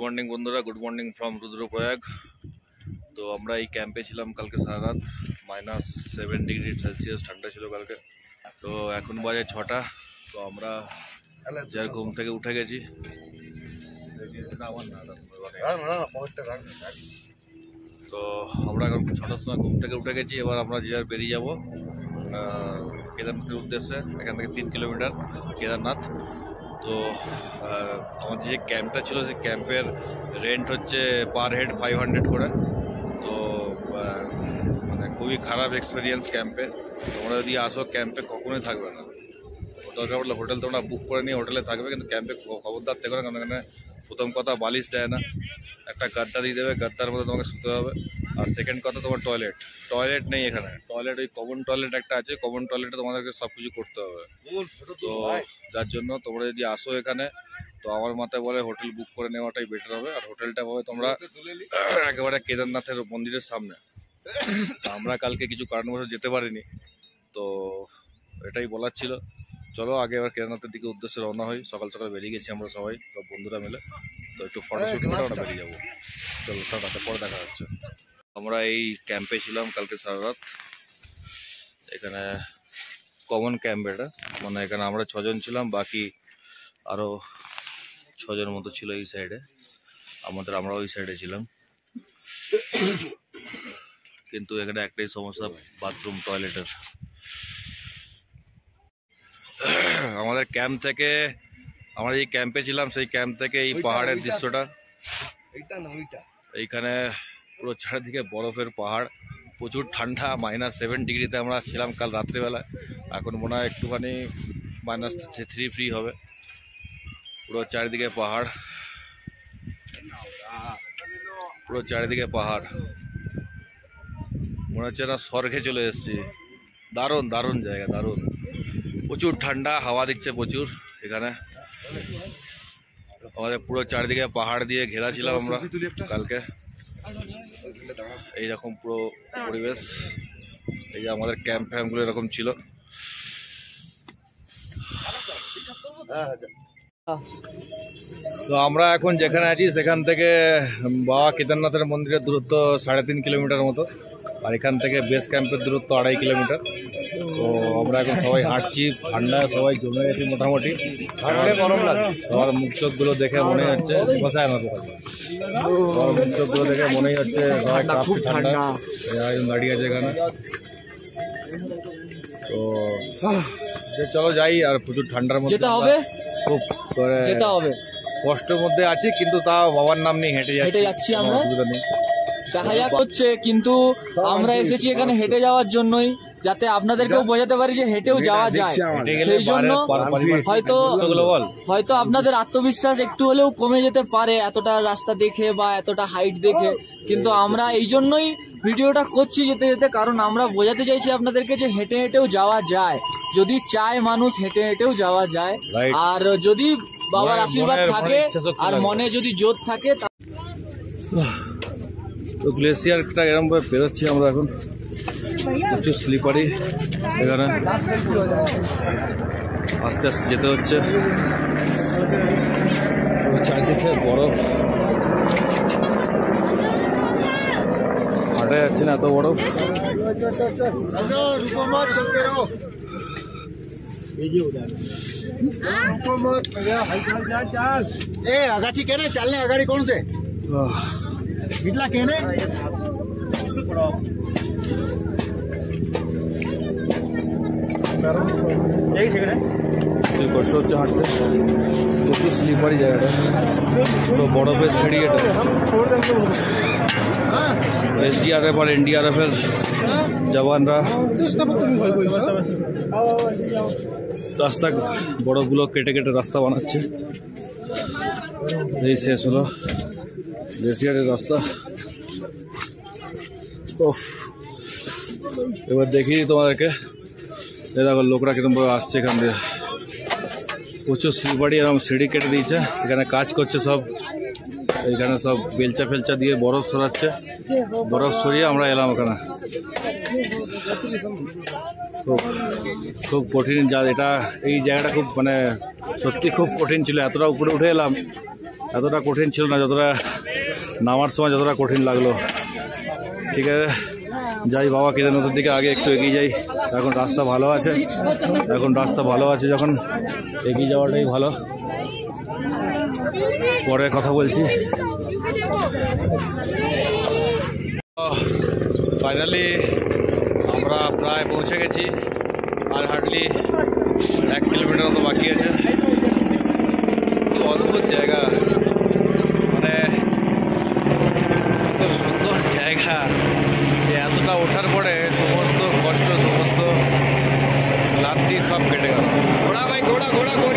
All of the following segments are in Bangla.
মর্নিং বন্ধুরা, গুড মর্নিং ফ্রম রুদ্রপ্রয়াগ। তো আমরা এই ক্যাম্পে ছিলাম কালকে সারা রাত। -7 ডিগ্রি সেলসিয়াস ঠান্ডা ছিল কালকে। তো এখন বাজে 6টা। তো আমরা যার ঘুম থেকে উঠে গেছি। তো আমরা এখন 6টার সময় ঘুম থেকে উঠে গেছি। এবার আমরা যে বেরিয়ে যাবো কেদারনাথের উদ্দেশ্যে। এখান থেকে 3 কিলোমিটার কেদারনাথ। তো আমাদের যে ক্যাম্পটা ছিল সেই ক্যাম্পের রেন্ট হচ্ছে পার হেড 500 করে। তো মানে খুবই খারাপ এক্সপিরিয়েন্স ক্যাম্পে। তোমরা যদি আসো ক্যাম্পে কখনোই থাকবে না। দরকার পড়লে হোটেল তোমরা বুক করে নিয়ে হোটেলে থাকবে, কিন্তু ক্যাম্পে খবরদার থেকে না। কারণ এখানে প্রথম কথা বালিশ দেয় না, একটা গাদ্দা দিয়ে দেবে, গাদ্দার মধ্যে তোমাকে শুতে হবে। আর সেকেন্ড কথা তোমার টয়লেট নেই এখানে। টয়লেট ওই কমন টয়লেট একটা আছে, কমন টয়লেটে তোমাদেরকে সব কিছু করতে হবে। তো যার জন্য তোমরা যদি আসো এখানে, তো আমার মাথায় বলে হোটেল বুক করে নেওয়াটাই বেটার হবে। আর হোটেলটা পাবে তোমরা একেবারে কেদারনাথের মন্দিরের সামনে। আমরা কালকে কিছু কারণবশত যেতে পারিনি, তো এটাই বলার ছিল। চলো আগে এবার কেদারনাথের দিকে উদ্দেশ্যে রওনা হই। সকাল সকাল বেরিয়ে গেছি আমরা সবাই, সব বন্ধুরা মিলে। তো একটু ফটোশুট করে আমরা বেরিয়ে যাবো। চলো টাটা, পরে দেখা হচ্ছে। আমরা এই ক্যাম্পে ছিলাম কালকে সারা রাত। এখানে কমন ক্যাম্প এটা, মানে এখানে আমরা 6 জন ছিলাম, বাকি আরো 6 জন মতো ছিল এই সাইডে। আমরা ওই সাইডে ছিলাম। কিন্তু এখানে একটাই সমস্যা, বাথরুম টয়লেটের। আমাদের ক্যাম্প থেকে, আমরা যে ক্যাম্পে ছিলাম সেই ক্যাম্প থেকে এই পাহাড়ের দৃশ্যটা, এইখানে পুরো চারিদিকে বরফের পাহাড়, প্রচুর ঠান্ডা। -7 ডিগ্রিতে আমরা ছিলাম কাল রাত্রিবেলায়। এখন মনে হয় একটুখানি -3 হবে। পুরো চারিদিকে পাহাড়, পুরো চারিদিকে পাহাড়। মনে হচ্ছে না স্বর্গে চলে এসেছি। দারুণ দারুণ জায়গা, দারুণ। প্রচুর ঠান্ডা, হাওয়া দিচ্ছে প্রচুর এখানে। আমাদের পুরো চারিদিকে পাহাড় দিয়ে ঘেরা ছিলাম আমরা কালকে। এইরকম পুরো পরিবেশ। এই যে আমাদের ক্যাম্পগুলো এরকম ছিল। তো আমরা এখন যেখানে আছি সেখান থেকে বাবা কেদারনাথের মন্দিরের দূরত্ব 3.5 কিলোমিটার মতো। আর এখান থেকে বেস ক্যাম্পের দূরত্ব 2.5 কিলোমিটার। তো আমরা এখন সবাই হাঁটছি, ঠান্ডা সবাই জমে গেছি মোটামুটি। গরম লাগছে। সবার মুখ চোখগুলো দেখে মনে হচ্ছে, বসায় না সবার মুখ চোখগুলো দেখে মনেই হচ্ছে সবাই কাঁপছে, ঠান্ডা দাঁড়িয়ে আছে এখানে। তো চলো যাই। আর প্রচুর ঠান্ডার মধ্যে যেতে হবে, খুব যেতে হবে। কষ্টের মধ্যে আছি, কিন্তু তাও বাবার নাম নিয়ে হেঁটে যাচ্ছি আমরা। দেখা যাক হচ্ছে, কিন্তু আমরা এসেছি এখানে হেঁটে যাওয়ার জন্যই, যাতে আপনাদেরকেও বোঝাতে পারি যে হেঁটেও যাওয়া যায়। সেই জন্য হয়তো আপনাদের আত্মবিশ্বাস একটু হলেও কমে যেতে পারে এতটা রাস্তা দেখে বা এতটা হাইট দেখে। কিন্তু আমরা এই জন্যই ভিডিওটা করছি যেতে যেতে, কারণ আমরা বোঝাতে চাইছি আপনাদেরকে যে হেঁটে হেঁটেও যাওয়া যায়। যদি চায় মানুষ, হেঁটে হেঁটেও যাওয়া যায়। আর যদি বাবার আশীর্বাদ থাকে আর মনে যদি জোর থাকে। তো গ্লেসিয়ারটা এরকম ভাবে পেরোচ্ছি আমরা এখন, প্রচুর স্লিপারি এখানে, আস্তে আস্তে যেতে হচ্ছে। চারিদিকে বরফ, হাঁটা যাচ্ছে না, এত বরফ। आगाठी कहने चलने आगाड़ी कौन से इटला कहने কষ্ট হচ্ছে হাঁটতে, প্রচুর স্লিপারি জায়গাটা, পুরো বরফের সিঁড়ি এটা। SDRF আর NDRF এর জওয়ানরা রাস্তা, বরফগুলো কেটে কেটে রাস্তা বানাচ্ছে। এই শেষ হলো গ্লেসিয়ারের রাস্তা। এবার দেখি তোমাদেরকে, দেখো লোকরা কিরকম ভাবে আসছে এখান দিয়ে। প্রচুর স্লিপারি, এরকম সিঁড়ি কেটে দিয়েছে। এখানে কাজ করছে সব, এখানে সব বেলচা ফেলচা দিয়ে বরফ সরাচ্ছে। বরফ সরিয়ে আমরা এলাম এখানে। খুব কঠিন যা, এটা এই জায়গাটা খুব মানে সত্যি খুব কঠিন ছিল। এতটা উপরে উঠে এলাম, এতটা কঠিন ছিল না যতটা নামার সময় যতটা কঠিন লাগলো। ঠিক আছে, যাই বাবা কেদারনাথের দিকে আগে একটু এগিয়ে যাই। এখন রাস্তা ভালো আছে, যখন এগিয়ে যাওয়াটাই ভালো। পরে কথা বলছি। ফাইনালি আমরা প্রায় পৌঁছে গেছি, আর হার্ডলি 1 কিলোমিটার মতো বাকি আছে। অদ্ভুত জায়গা, মানে খুব সুন্দর জায়গা। এতটা ওঠার পরে সমস্ত কষ্ট, সমস্ত ক্লান্তি সব কেটে গেল।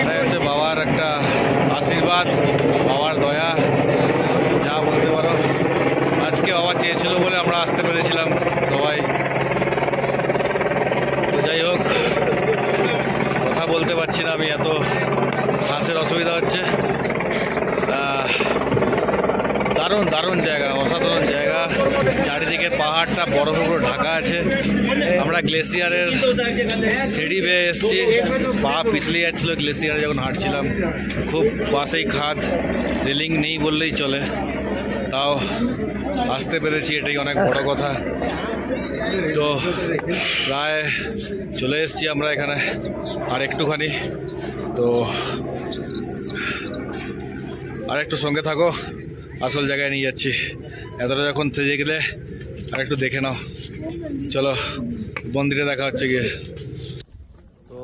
এটাই হচ্ছে বাবার একটা আশীর্বাদ, বাবার দয়া, যা বলতে পারো। আজকে বাবা চেয়েছিল বলে আমরা আসতে পেরেছিলাম সবাই। তো যাই হোক, কথা বলতে পারছি না আমি, এত শ্বাসের অসুবিধা হচ্ছে। দারুণ দারুণ জায়গা, অসাধারণ জায়গা। চারিদিকে পাহাড়টা বরফের উপর ঢাকা আছে। আমরা গ্লেসিয়ারের সিঁড়ি বেয়ে এসেছি, পা পিছলে যাচ্ছিল গ্লেসিয়ারে যখন হাঁটছিলাম। খুব পাশেই খাদ, রেলিং নেই বললেই চলে, তাও আসতে পেরেছি, এটাই অনেক বড় কথা। তো প্রায় চলে এসেছি আমরা এখানে, আর একটুখানি। তো আর একটু সঙ্গে থাকো, আসল জায়গায় নিয়ে যাচ্ছি। এতটা যখন থেজে গেলে আর একটু দেখে নাও। চলো মন্দিরে দেখা হচ্ছে গিয়ে। তো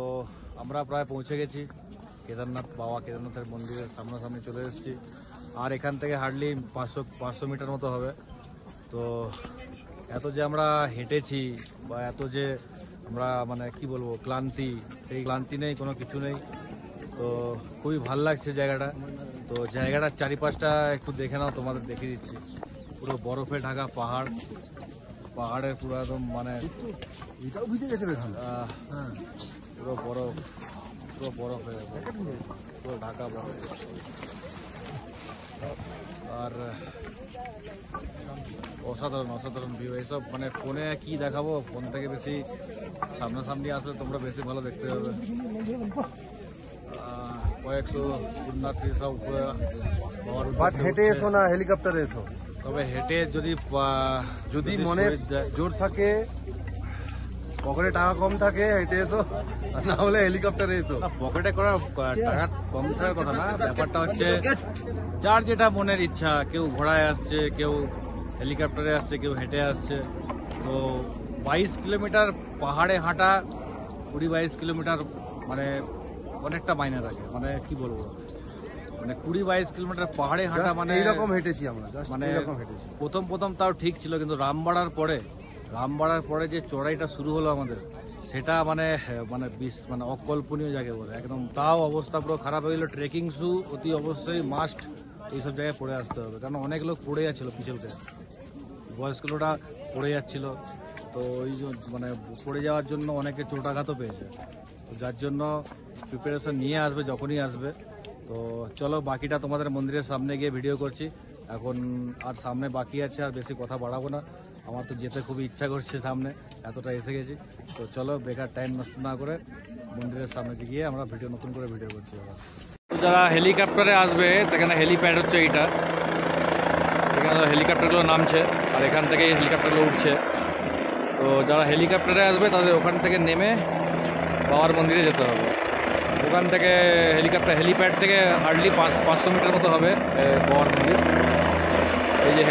আমরা প্রায় পৌঁছে গেছি কেদারনাথ, বাবা কেদারনাথের মন্দিরের সামনাসামনি চলে এসেছি। আর এখান থেকে হার্ডলি 500 মিটার মতো হবে। তো এত যে আমরা হেঁটেছি, বা এত যে আমরা মানে কি বলবো ক্লান্তি, সেই ক্লান্তি নেই, কোনো কিছু নেই। তো খুবই ভাল লাগছে জায়গাটা। তো জায়গাটার চারিপাশটা একটু দেখে নাও, তোমাদের দেখিয়ে দিচ্ছি। পুরো বরফে ঢাকা পাহাড়, পাহাড়ের পুরো একদম মানে এটাও ভিজে গেছে পুরো বরফ, হয়ে গেছে, পুরো ঢাকা বরফ। আর অসাধারণ ভিউ। এইসব মানে ফোনে কি দেখাবো, ফোন থেকে বেশি সামনাসামনি আসলে তোমরা বেশি ভালো দেখতে পাবে। কয়েকশো পুণ্যার্থী সব হেঁটে এসো না হেলিকপ্টারে এসো। তবে হেঁটে যদি মনে জোর থাকে, পকেটে টাকা কম থাকে, হেঁটে এসো, না হলে হেলিকপ্টারে এসো। পকেটে করা টাকা কম থাকার কথা না, ব্যাপারটা হচ্ছে যার যেটা মনের ইচ্ছা। কেউ ঘোড়ায় আসছে, কেউ হেলিকপ্টারে আসছে, কেউ হেঁটে আসছে। তো 22 কিলোমিটার পাহাড়ে হাঁটা, 20-22 কিলোমিটার মানে অনেকটা মাইনে রাখে। মানে কি বলবো, মানে 20-22 কিলোমিটার পাহাড়ে হাঁটা মানে এইরকম হেঁটেছি আমরা, মানে প্রথম তাও ঠিক ছিল, কিন্তু রাম বাড়ার পরে যে চড়াইটা শুরু হলো আমাদের, সেটা মানে অকল্পনীয় জায়গায় বলে একদম। তাও অবস্থা পুরো খারাপ হয়ে গেল। ট্রেকিং শু অতি অবশ্যই মাস্ট এইসব জায়গায় পড়ে আসতে হবে, কারণ অনেক লোক পড়ে যাচ্ছিল পিছনে, বয়স্ক লোকরা পড়ে যাচ্ছিল। তো ওই মানে পড়ে যাওয়ার জন্য অনেকে চোটাঘাতও পেয়েছে। তো যার জন্য প্রিপারেশন নিয়ে আসবে যখনই আসবে। তো চলো বাকিটা তোমাদের মন্দিরের সামনে গিয়ে ভিডিও করছি। এখন আর সামনে বাকি আছে, আর বেশি কথা বাড়াবো না। আমার তো যেতে খুবই ইচ্ছা করছে সামনে, এতটা এসে গেছি। তো চলো বেকার টাইম নষ্ট না করে মন্দিরের সামনে গিয়ে আমরা নতুন করে ভিডিও করছি। তো যারা হেলিকপ্টারে আসবে, সেখানে হেলিপ্যাড হচ্ছে এইটা, এখানে হেলিকপ্টারগুলো নামছে আর এখান থেকে হেলিকপ্টারগুলো উঠছে। তো যারা হেলিকপ্টারে আসবে তাদের ওখান থেকে নেমে বাবার মন্দিরে যেতে হবে। ওখান থেকে হেলিপ্যাড থেকে হার্ডলি 500 মিটার মতো হবে বাবার মন্দির। এই যে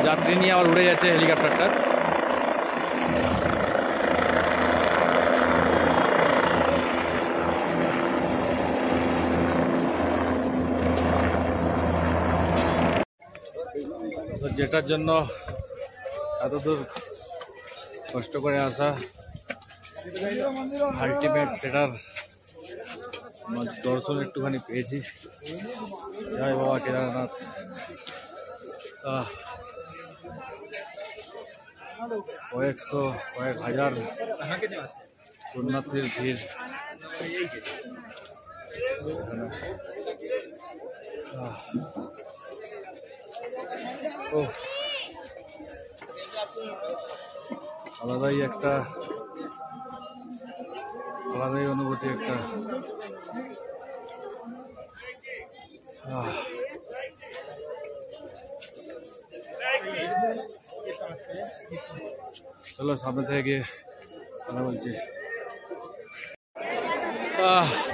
যাত্রী নিয়ে আবার উড়ে যাচ্ছে হেলিকপ্টারটা। তো যেটার জন্য এত দূর কষ্ট করে আসা, আলটিমেট সেটার দর্শন একটুখানি পেয়েছি। জয় বাবা কেদারনাথ। কয়েক হাজার পুণ্যার্থীর ভিড়। আলাদাই অনুভূতি একটা। চলো সামনে থেকে গিয়ে কথা বলছি।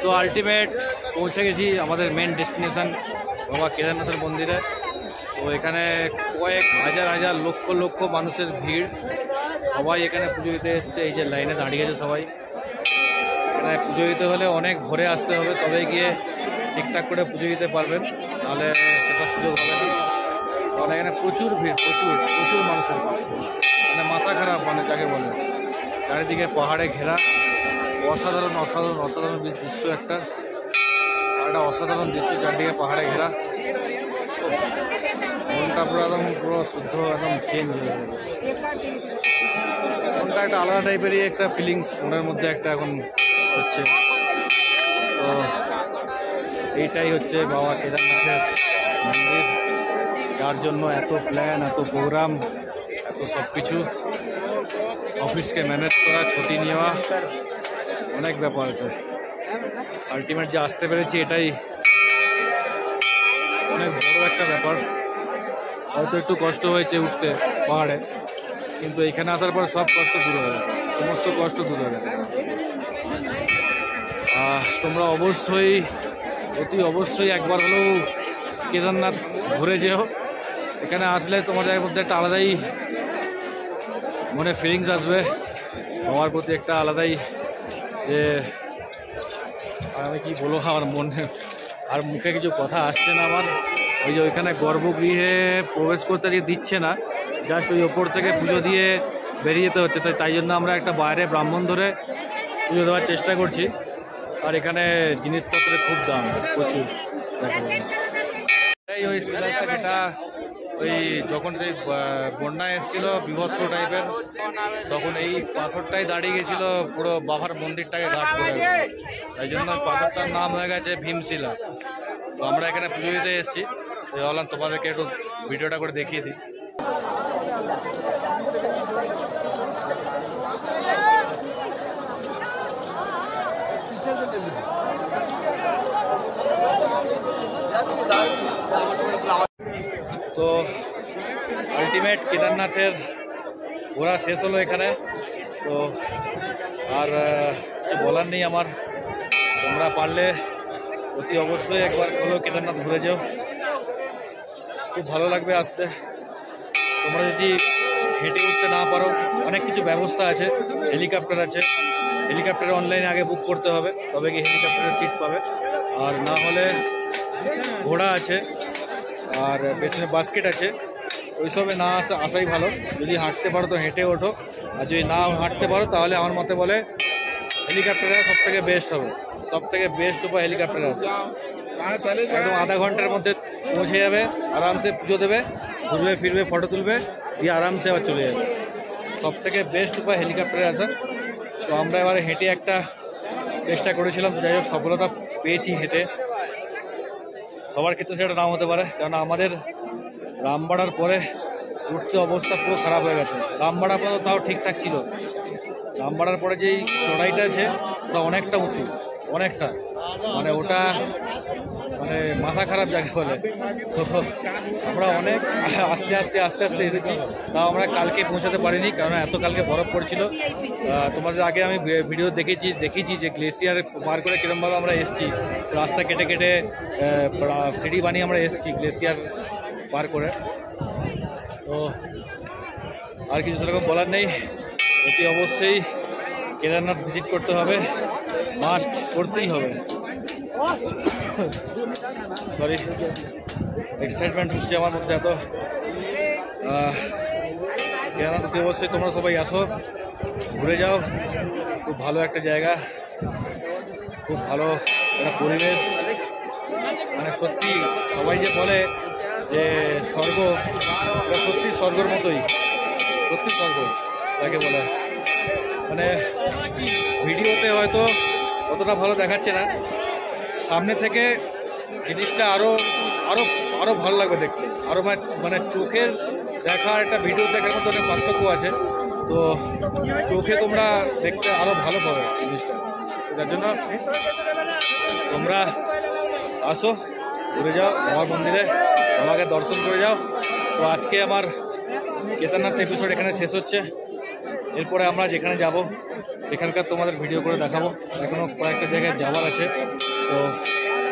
তো আলটিমেট পৌঁছে গেছি আমাদের মেন ডেস্টিনেশন বাবা কেদারনাথের মন্দিরে। তো এখানে কয়েক হাজার হাজার লক্ষ লক্ষ মানুষের ভিড়, সবাই এখানে পুজো দিতে এসছে। এই যে লাইনে দাঁড়িয়ে আছে সবাই, এখানে পুজো দিতে হলে অনেক ভোরে আসতে হবে, তবে গিয়ে ঠিকঠাক করে পুজো দিতে পারবেন, নাহলে সেটা সুযোগ হবে না। কারণ এখানে প্রচুর ভিড়, প্রচুর প্রচুর মানুষের ভিড়, মানে মাথা খারাপ, মানে যাকে বলে। চারিদিকে পাহাড়ে ঘেরা, অসাধারণ অসাধারণ অসাধারণ দৃশ্য একটা, আর একটা অসাধারণ দৃশ্য, চারিদিকে পাহাড়ে ঘেরা। মনটা পুরো একদম পুরো শুদ্ধ একদম চেঞ্জ হয়ে যাবে। মনটা একটা আলাদা টাইপেরই একটা ফিলিংস মনের মধ্যে একটা এখন হচ্ছে। তো এইটাই হচ্ছে বাবা কেদারনাথের মন্দির, যার জন্য এত প্ল্যান, এত প্রোগ্রাম, এত সব কিছু, অফিসকে ম্যানেজ করা, ছুটি নেওয়া, অনেক ব্যাপার আছে। আলটিমেট যে আসতে পেরেছি এটাই অনেক বড় একটা ব্যাপার। হয়তো একটু কষ্ট হয়েছে উঠতে পাহাড়ে, কিন্তু এখানে আসার পর সব কষ্ট দূর হয়ে গেছে, সমস্ত কষ্ট দূর হয়ে গেছে। তোমরা অবশ্যই, অতি অবশ্যই একবার হলেও কেদারনাথ ঘুরে যেও। এখানে আসলে তোমাদের মধ্যে একটা আলাদাই মনে ফিলিংস আসবে, আমার প্রতি একটা আলাদাই, যে আমি কি বলবো, আমার মনে আর মুখে কিছু কথা আসছে না আমার। ওই যে ওইখানে গর্ভগৃহে প্রবেশ করতে দিচ্ছে না, জাস্ট ওই ওপর থেকে পুজো দিয়ে বেরিয়ে যেতে হচ্ছে। তাই জন্য আমরা একটা বাইরে ব্রাহ্মণ ধরে পুজো দেওয়ার চেষ্টা করছি। আর এখানে জিনিসপত্রের খুব দাম, প্রচুর। ওই শিলাটা যেটা ওই যখন সেই বন্যা এসেছিল বিভৎস টাইপের, তখন এই পাথরটাই দাঁড়িয়ে গেছিল পুরো বাবার মন্দিরটাকে ঘাট করে, তাই জন্য পাথরটার নাম হয়ে গেছে ভীমশিলা। তো আমরা এখানে পুজো দিতে এসেছি, ভাবলাম তোমাদেরকে একটু ভিডিওটা করে দেখিয়ে দিই। তো আলটিমেট কেদারনাথের ঘোরা শেষ হলো এখানে। তো আর কিছু বলার নেই আমার, তোমরা পারলে অতি অবশ্যই একবার হলেও কেদারনাথ ঘুরে যাও, খুব ভালো লাগবে আসতে। তোমরা যদি হেঁটে উঠতে না পারো, অনেক কিছু ব্যবস্থা আছে, হেলিকপ্টার আছে, হেলিকপ্টারে অনলাইনে আগে বুক করতে হবে, তবে কি হেলিকপ্টারের সিট পাবে। আর না হলে ঘোড়া আছে, আর পেছনে বাস্কেট আছে, ওইসবে না আসাই ভালো। যদি হাঁটতে পারো তো হেঁটে ওঠো, আর যদি না হাঁটতে পারো তাহলে আমার মতে বলে হেলিকপ্টারে সব থেকে বেস্ট হবে, সব থেকে বেস্ট উপায় হেলিকপ্টারে আছে। একদম আধা ঘন্টার মধ্যে পৌঁছে যাবে, আরামসে পুজো দেবে, ঘুরবে ফিরবে, ফটো তুলবে, দিয়ে আরামসে আবার চলে যাবে। সব থেকে বেস্ট উপায় হেলিকপ্টারে আসা। তো আমরা এবারে হেঁটে একটা চেষ্টা করেছিলাম, যাই হোক সফলতা পেয়েছি হেঁটে। সবার ক্ষেত্রে সেটা নাও হতে পারে, কেননা আমাদের রামবাড়ার পরে উঠতে অবস্থা পুরো খারাপ হয়ে গেছে। রামবাড়া পরে তাও ঠিকঠাক ছিল, রামবাড়ার পরে যেই চড়াইটা আছে ওটা অনেকটা উঁচু, অনেকটা, মানে ওটা মানে মাথা খারাপ জায়গা বলে। তো আমরা অনেক আস্তে আস্তে আস্তে আস্তে এসেছি, তাও আমরা কালকে পৌঁছাতে পারিনি, কারণ এত কালকে বরফ পড়ছিল। তোমাদের আগে আমি ভিডিও দেখেছি যে গ্লেসিয়ার পার করে কীরকমভাবে আমরা এসেছি, রাস্তা কেটে কেটে সিঁড়ি বানিয়ে আমরা এসেছি গ্লেসিয়ার পার করে। তো আর কিছু সেরকম বলার নেই, অতি অবশ্যই কেদারনাথ ভিজিট করতে হবে, মাস্ট করতেই হবে। সরি, এক্সাইটমেন্ট হচ্ছে আমার মধ্যে এত। কেদারনাথ অবশ্যই তোমরা সবাই আসো, ঘুরে যাও, খুব ভালো একটা জায়গা, খুব ভালো একটা পরিবেশ, মানে সত্যি সবাই যে বলে যে স্বর্গ, সত্যি স্বর্গের মতোই, সত্যি স্বর্গ তাকে বলে। মানে ভিডিওতে হয়তো অতটা ভালো দেখাচ্ছে না, সামনে থেকে জিনিসটা আরও আরও আরও ভালো লাগবে দেখতে, আরও মানে চোখের দেখা একটা ভিডিও দেখার মতো অনেক পার্থক্য আছে। তো চোখে তোমরা দেখতে আরও ভালো পাবে জিনিসটা, যার জন্য তোমরা আসো, ঘুরে যাও আমার মন্দিরে, আমাকে দর্শন করে যাও। তো আজকে আমার কেদারনাথ এপিসোড এখানে শেষ হচ্ছে। এরপরে আমরা যেখানে যাব সেখানকার তোমাদের ভিডিও করে দেখাবো। এখনও কয়েকটা জায়গায় যাওয়ার আছে, তো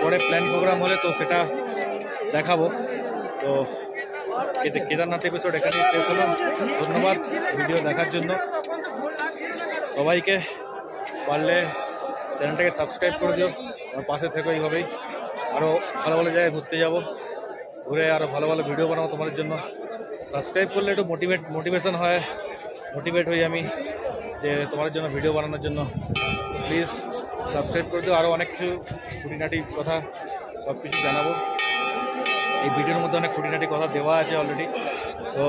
পরে প্ল্যান প্রোগ্রাম হলে তো সেটা দেখাবো। তো কেদারনাথ এপিসোড এখানে শেষ হলো। ধন্যবাদ ভিডিও দেখার জন্য সবাইকে। পারলে চ্যানেলটাকে সাবস্ক্রাইব করে দিও, আমার পাশে থেকো। এইভাবেই আরও ভালো ভালো জায়গায় ঘুরতে যাব, ঘুরে আরও ভালো ভালো ভিডিও বানাবো তোমাদের জন্য। সাবস্ক্রাইব করলে একটু মোটিভেশন হয়, মোটিভেট হই আমি যে তোমাদের জন্য ভিডিও বানানোর জন্য। প্লিজ সাবস্ক্রাইব করে দিও। আরও অনেক কিছু খুঁটিনাটি কথা সব কিছু জানাবো। এই ভিডিওর মধ্যে অনেক খুঁটিনাটি কথা দেওয়া আছে অলরেডি। তো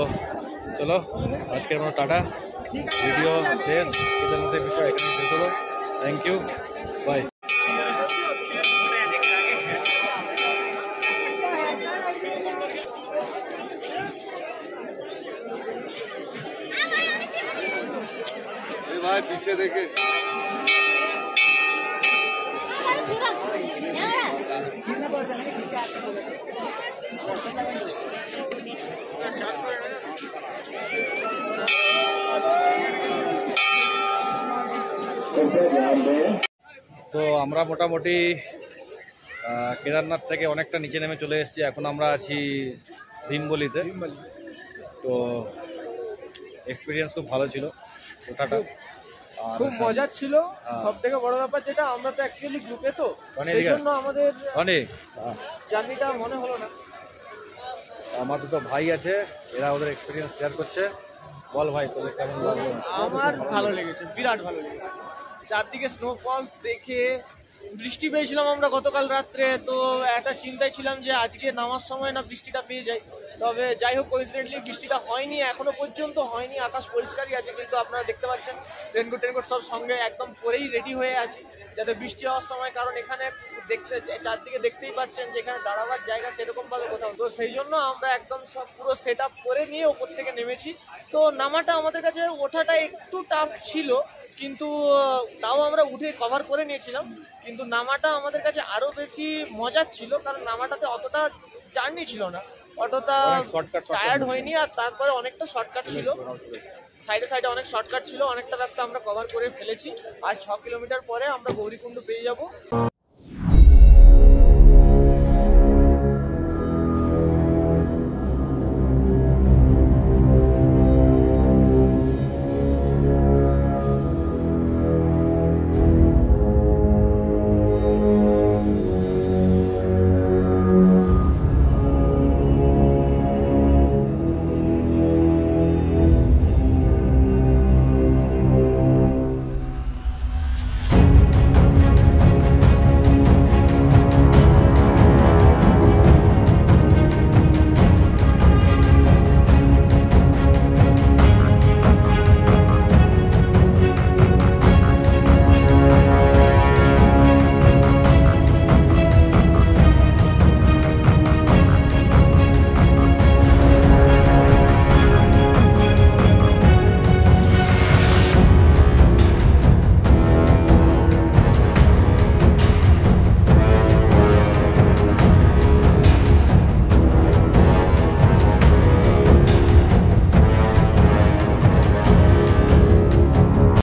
চলো আজকের মতো টাটা, ভিডিও শেষ। কেদারনাথের বিষয় এখানে শেষ হলো। Thank you, bye. भाई पीछे देखे তো আমরা মোটামুটি কেদারনাথ থেকে অনেকটা নিচে নেমে চলে এসেছি। এখন আমরা আছি ভীমবলিতে। তো এক্সপিরিয়েন্স খুব ভালো ছিল ওটাটা, খুব মজার ছিল। সব থেকে বড় ব্যাপার যেটা, আমরা তো অ্যাকচুয়ালি গ্রুপে, তো সেই জন্য আমাদের জার্নিটা মনে হলো না। আমার দুটো ভাই আছে, এরা ওদের এক্সপিরিয়েন্স শেয়ার করছে। বল ভাই, তোদের কেমন লাগলো? আমার ভালো লেগেছে, বিরাট ভালো লেগেছে। চারদিকে স্নোফলস দেখে, বৃষ্টি পেয়েছিলাম আমরা গতকাল রাত্রে, তো একটা চিন্তায় ছিলাম যে আজকে নামার সময় না বৃষ্টিটা পেয়ে যাই। তবে যাই হোক, কোইন্সিডেন্টলি বৃষ্টিটা হয়নি, এখনো পর্যন্ত হয়নি। আকাশ পরিষ্কারই আছে, কিন্তু আপনারা দেখতে পাচ্ছেন রেনকোট সব সঙ্গে একদম পরেই রেডি হয়ে আছি যাতে বৃষ্টি হওয়ার সময়, কারণ এখানে চারদিকে দেখতেই পাচ্ছেন যে এখানে দাঁড়াবার জায়গা সেরকম ভাবে কোথাও, তো সেই জন্য আমরা একদম সব পুরো সেট আপ করে নিয়ে ওপর থেকে নেমেছি। তো নামাটা আমাদের কাছে, ওঠাটা একটু টাফ ছিল, কিন্তু তাও আমরা উঠে কভার করে নিয়েছিলাম। কিন্তু নামাটা আমাদের কাছে আরো বেশি মজার ছিল, কারণ নামাটাতে অতটা জার্নি ছিল না, অতটা টায়ার্ড হয়নি। আর তারপরে অনেকটা শর্টকাট ছিল, সাইডে সাইডে অনেক শর্টকাট ছিল, অনেকটা রাস্তা আমরা কভার করে ফেলেছি। আর 6 কিলোমিটার পরে আমরা গৌরীকুণ্ড পেয়ে যাব।